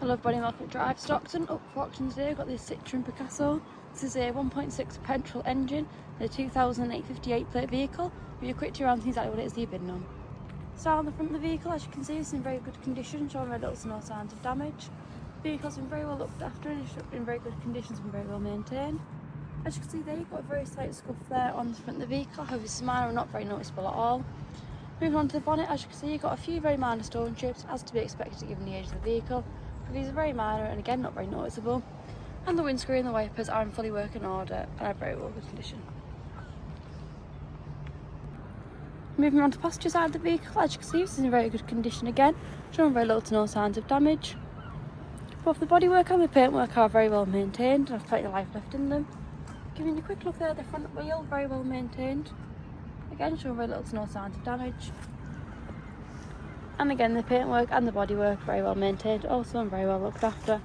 love body market drive. Stockton up for auction today. We've got this Citroen Picasso. This is a 1.6 petrol engine and a 2008 58 plate vehicle. With a quick tour around, exactly what it is that you've been on. Start on the front of the vehicle, as you can see, it's in very good condition, showing very little to no signs of damage. The vehicle's been very well looked after and it's in very good conditions and very well maintained. As you can see there, you've got a very slight scuff there on the front of the vehicle, however it's minor and not very noticeable at all. Moving on to the bonnet, as you can see, you've got a few very minor stone chips, as to be expected given the age of the vehicle, but these are very minor and again not very noticeable. And the windscreen and the wipers are in fully working order and are very well good condition. Moving on to the passenger side of the vehicle, as you can see, this is in very good condition again, showing very little to no signs of damage. Both the bodywork and the paintwork are very well maintained and have plenty of life left in them. Giving you a quick look there at the front wheel, very well maintained. Again, showing very little to no signs of damage. And again, the paintwork and the bodywork very well maintained, also and very well looked after.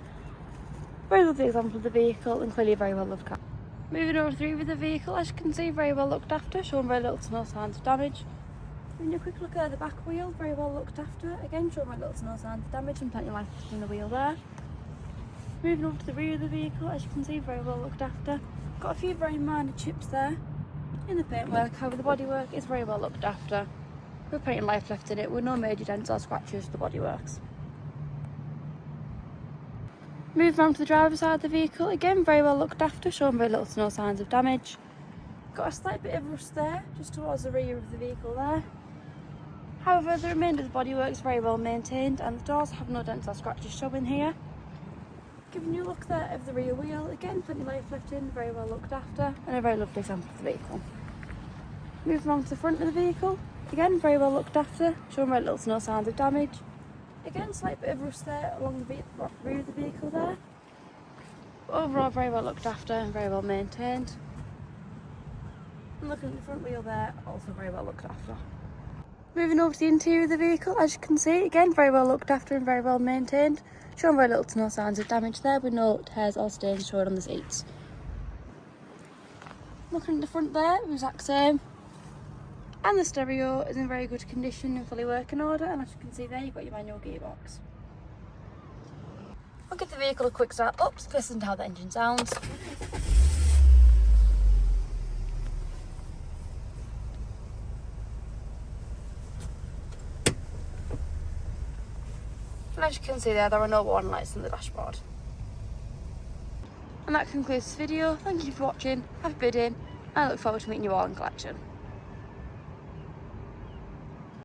Very lovely example of the vehicle and clearly very well loved car. Moving over to the rear of the vehicle, as you can see, very well looked after, showing very little to no signs of damage. Giving you a quick look at the back wheel, very well looked after, again showing very little to no signs of damage and plenty of life in the wheel there. Moving over to the rear of the vehicle, as you can see, very well looked after. Got a few very minor chips there in the paintwork, however the bodywork is very well looked after, with plenty of life left in it, with no major dents or scratches to the bodyworks. Moving on to the driver's side of the vehicle, again very well looked after, showing very little to no signs of damage. Got a slight bit of rust there, just towards the rear of the vehicle there. However, the remainder of the bodywork is very well maintained and the doors have no dents or scratches showing here. Giving you a look there of the rear wheel, again plenty of life left in, very well looked after and a very lovely example of the vehicle. Moving on to the front of the vehicle, again very well looked after, showing very little to no signs of damage. Again, slight bit of rust there along the rear of the vehicle there. But overall very well looked after and very well maintained. And looking at the front wheel there, also very well looked after. Moving over to the interior of the vehicle, as you can see, again very well looked after and very well maintained, showing very little to no signs of damage there, with no tears or stains showing on the seats. Looking at the front there, exact same. And the stereo is in very good condition and fully working order, and as you can see there, you've got your manual gearbox. I'll give the vehicle a quick start up to listen to how the engine sounds. And as you can see there are no warning lights on the dashboard. And that concludes this video. Thank you for watching, have a good day, and I look forward to meeting you all in collection.